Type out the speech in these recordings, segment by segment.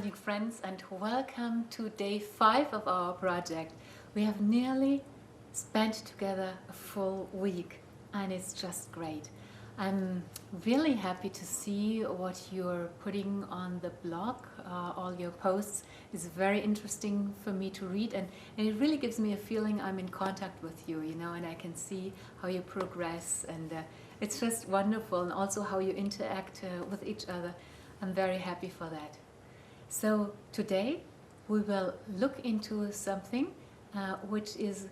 Rebounding friends, and welcome to day 5 of our project. We have nearly spent together a full week and it's just great. I'm really happy to see what you're putting on the blog. All your posts is very interesting for me to read, and it really gives me a feeling I'm in contact with you, and I can see how you progress, and it's just wonderful, and also how you interact with each other. I'm very happy for that. So today we will look into something which is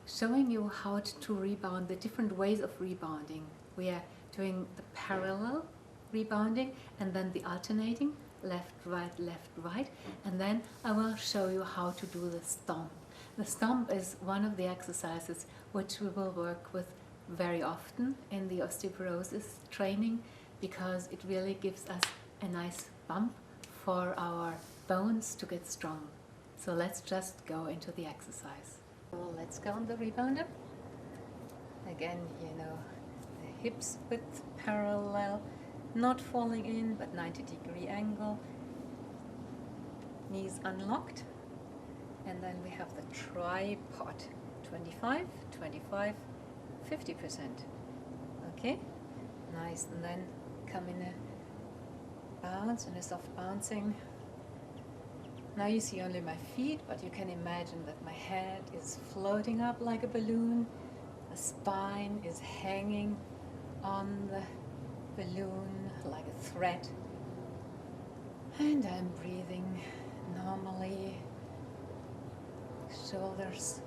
showing you how to rebound, the different ways of rebounding. We are doing the parallel rebounding and then the alternating, left, right, and then I will show you how to do the stomp. The stomp is one of the exercises which we will work with very often in the osteoporosis training, because it really gives us a nice bump for our bones to get strong. So let's just go into the exercise. Well, let's go on the rebounder. Again, the hips width parallel, not falling in, but 90-degree angle. Knees unlocked. And then we have the tripod. 25, 25, 50%. Okay, nice. And then come in a bounce, and a soft bouncing. Now you see only my feet, but you can imagine that my head is floating up like a balloon. The spine is hanging on the balloon like a thread. And I'm breathing normally. Shoulders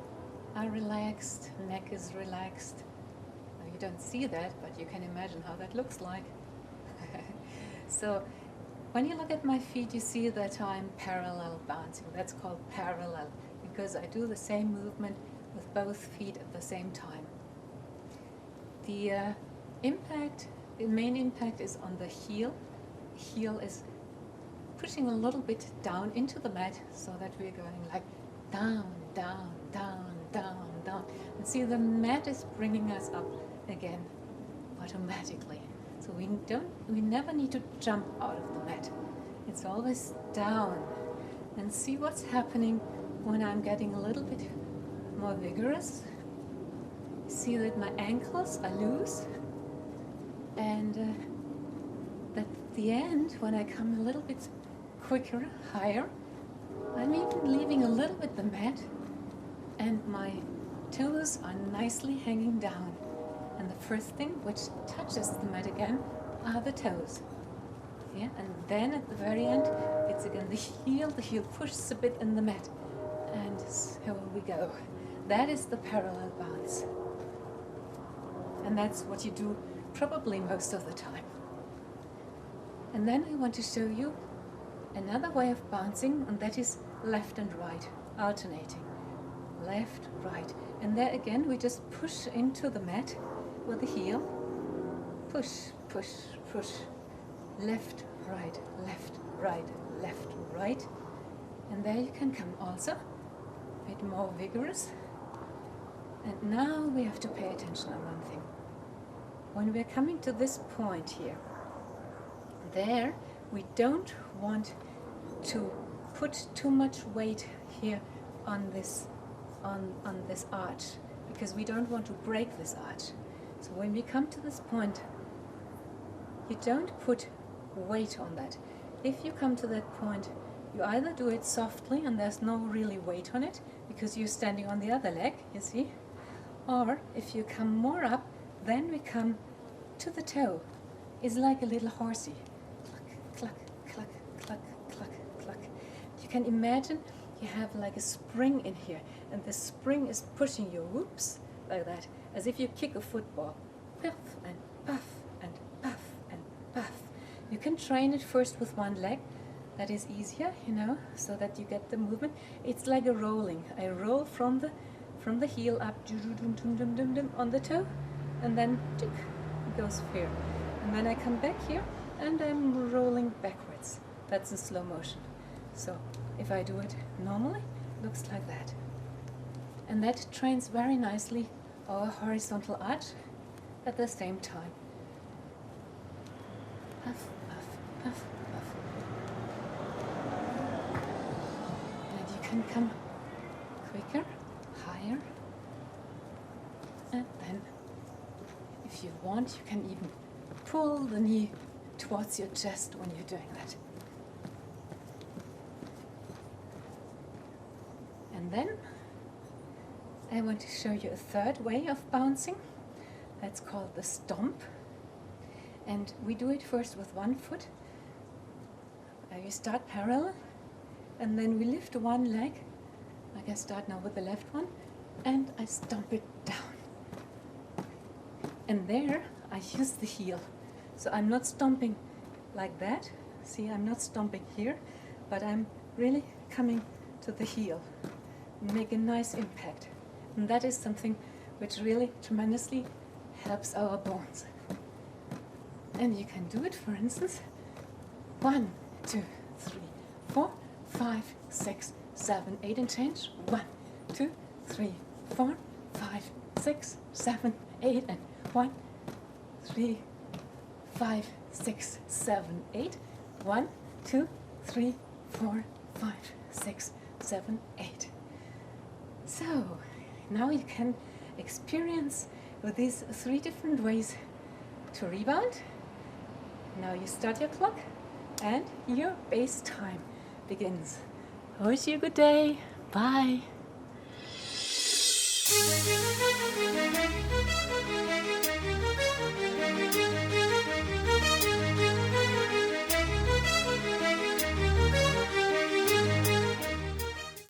are relaxed, neck is relaxed. Now you don't see that, but you can imagine how that looks like. So when you look at my feet, you see that I'm parallel bouncing. That's called parallel because I do the same movement with both feet at the same time. The main impact is on the heel. Heel is pushing a little bit down into the mat so that we're going like down, down, down, down, down. And see, the mat is bringing us up again automatically. So we never need to jump out of the mat. It's always down. And see what's happening when I'm getting a little bit more vigorous. See that my ankles are loose. And at the end, when I come a little bit quicker, higher, I'm even leaving a little bit the mat. And my toes are nicely hanging down. And the first thing which touches the mat again are the toes. Yeah? And then at the very end, it's again the heel pushes a bit in the mat. And here we go. That is the parallel bounce. And that's what you do probably most of the time. And then I want to show you another way of bouncing, and that is left and right, alternating. Left, right. And there again, we just push into the mat with the heel, push, push, push, left, right, left, right, left, right. And there you can come also a bit more vigorous. And now we have to pay attention on one thing. When we're coming to this point here, there we don't want to put too much weight here on this arch, because we don't want to break this arch. So when we come to this point, you don't put weight on that. If you come to that point, you either do it softly and there's no really weight on it because you're standing on the other leg, you see, or if you come more up, then we come to the toe. It's like a little horsey. Cluck, cluck, cluck, cluck, cluck, cluck. You can imagine you have like a spring in here, and the spring is pushing you, whoops, like that, as if you kick a football. Puff and puff and puff and puff. You can train it first with one leg. That is easier, so that you get the movement. It's like a rolling. I roll from the heel up on the toe, and then it goes here. And then I come back here, and I'm rolling backwards. That's in slow motion. So if I do it normally, it looks like that. And that trains very nicely our horizontal arch at the same time. Puff, puff, puff, puff. can come quicker, higher, and then if you want, you can even pull the knee towards your chest when you're doing that. And then I want to show you a third way of bouncing. That's called the stomp. And we do it first with one foot. You start parallel, and then we lift one leg. I can start now with the left one, and I stomp it down. And there I use the heel. So I'm not stomping like that. See, I'm not stomping here, but I'm really coming to the heel. Make a nice impact. And that is something which really tremendously helps our bones. And you can do it, for instance, 1, 2, 3, 4, 5, 6, 7, 8, and change. 1, 2, 3, 4, 5, 6, 7, 8, and 1, 3, 5, 6, 7, 8. 1, 2, 3, 4, 5, 6, 7, 8. So now you can experience with these 3 different ways to rebound. Now you start your clock and your base time begins. I wish you a good day. Bye.